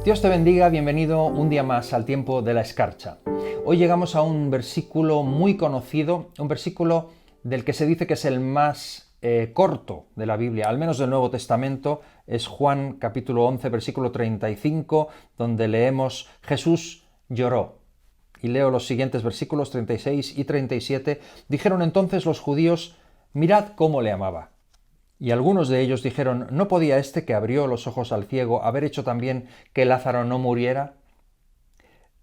Dios te bendiga, bienvenido un día más al tiempo de la escarcha. Hoy llegamos a un versículo muy conocido, un versículo del que se dice que es el más corto de la Biblia, al menos del Nuevo Testamento, es Juan capítulo 11, versículo 35, donde leemos Jesús lloró. Y leo los siguientes versículos 36 y 37. Dijeron entonces los judíos, mirad cómo le amaba. Y algunos de ellos dijeron, ¿no podía este que abrió los ojos al ciego haber hecho también que Lázaro no muriera?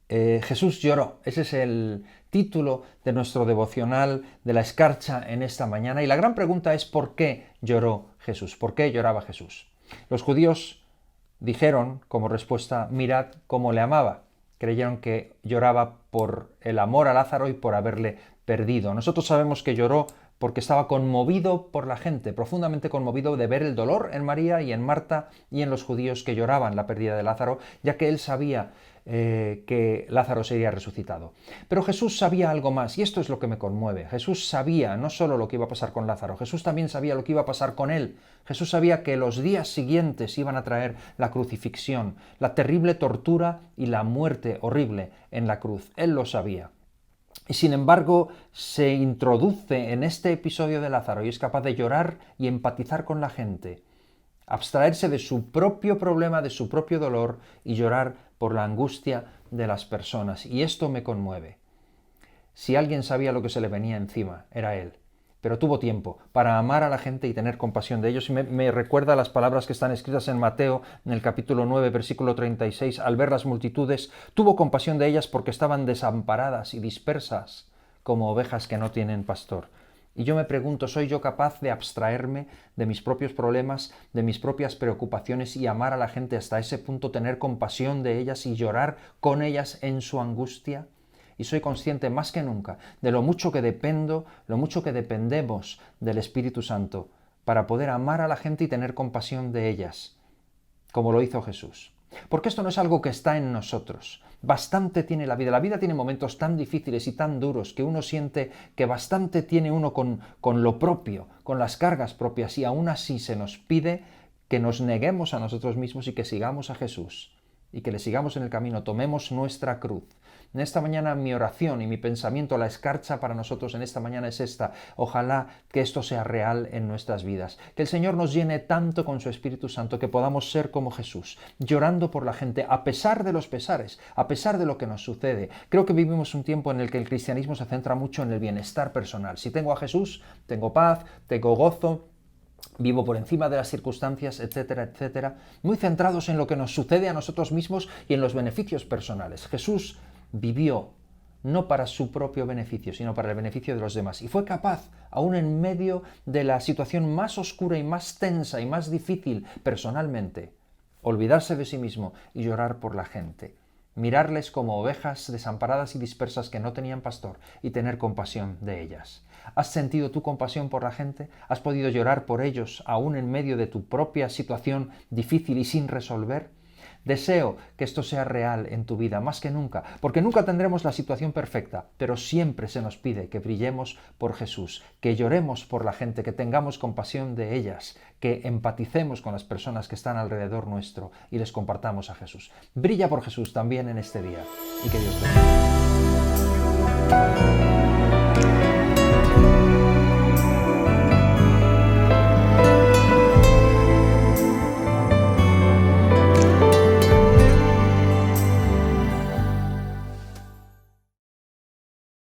Jesús lloró. Ese es el título de nuestro devocional de la escarcha en esta mañana. Y la gran pregunta es, ¿por qué lloró Jesús? ¿Por qué lloraba Jesús? Los judíos dijeron como respuesta, mirad cómo le amaba. Creyeron que lloraba por el amor a Lázaro y por haberle perdido. Nosotros sabemos que lloró porque estaba conmovido por la gente, profundamente conmovido de ver el dolor en María y en Marta y en los judíos que lloraban la pérdida de Lázaro, ya que él sabía que Lázaro sería resucitado. Pero Jesús sabía algo más, y esto es lo que me conmueve. Jesús sabía no solo lo que iba a pasar con Lázaro, Jesús también sabía lo que iba a pasar con él. Jesús sabía que los días siguientes iban a traer la crucifixión, la terrible tortura y la muerte horrible en la cruz. Él lo sabía. Y sin embargo, se introduce en este episodio de Lázaro y es capaz de llorar y empatizar con la gente, abstraerse de su propio problema, de su propio dolor y llorar por la angustia de las personas. Y esto me conmueve. Si alguien sabía lo que se le venía encima, era él. Pero tuvo tiempo para amar a la gente y tener compasión de ellos. Y me recuerda las palabras que están escritas en Mateo, en el capítulo 9, versículo 36. Al ver las multitudes, tuvo compasión de ellas porque estaban desamparadas y dispersas como ovejas que no tienen pastor. Y yo me pregunto, ¿soy yo capaz de abstraerme de mis propios problemas, de mis propias preocupaciones y amar a la gente hasta ese punto, tener compasión de ellas y llorar con ellas en su angustia? Y soy consciente más que nunca de lo mucho que dependo, lo mucho que dependemos del Espíritu Santo para poder amar a la gente y tener compasión de ellas, como lo hizo Jesús. Porque esto no es algo que está en nosotros. Bastante tiene la vida. La vida tiene momentos tan difíciles y tan duros que uno siente que bastante tiene uno con lo propio, con las cargas propias, y aún así se nos pide que nos neguemos a nosotros mismos y que sigamos a Jesús y que le sigamos en el camino, tomemos nuestra cruz. En esta mañana mi oración y mi pensamiento, la escarcha para nosotros en esta mañana es esta. Ojalá que esto sea real en nuestras vidas. Que el Señor nos llene tanto con su Espíritu Santo que podamos ser como Jesús, llorando por la gente a pesar de los pesares, a pesar de lo que nos sucede. Creo que vivimos un tiempo en el que el cristianismo se centra mucho en el bienestar personal. Si tengo a Jesús, tengo paz, tengo gozo, vivo por encima de las circunstancias, etcétera, etcétera, muy centrados en lo que nos sucede a nosotros mismos y en los beneficios personales. Jesús vivió no para su propio beneficio, sino para el beneficio de los demás. Y fue capaz, aún en medio de la situación más oscura y más tensa y más difícil personalmente, olvidarse de sí mismo y llorar por la gente. Mirarles como ovejas desamparadas y dispersas que no tenían pastor y tener compasión de ellas. ¿Has sentido tu compasión por la gente? ¿Has podido llorar por ellos aún en medio de tu propia situación difícil y sin resolver? Deseo que esto sea real en tu vida más que nunca, porque nunca tendremos la situación perfecta, pero siempre se nos pide que brillemos por Jesús, que lloremos por la gente, que tengamos compasión de ellas, que empaticemos con las personas que están alrededor nuestro y les compartamos a Jesús. Brilla por Jesús también en este día y que Dios te bendiga.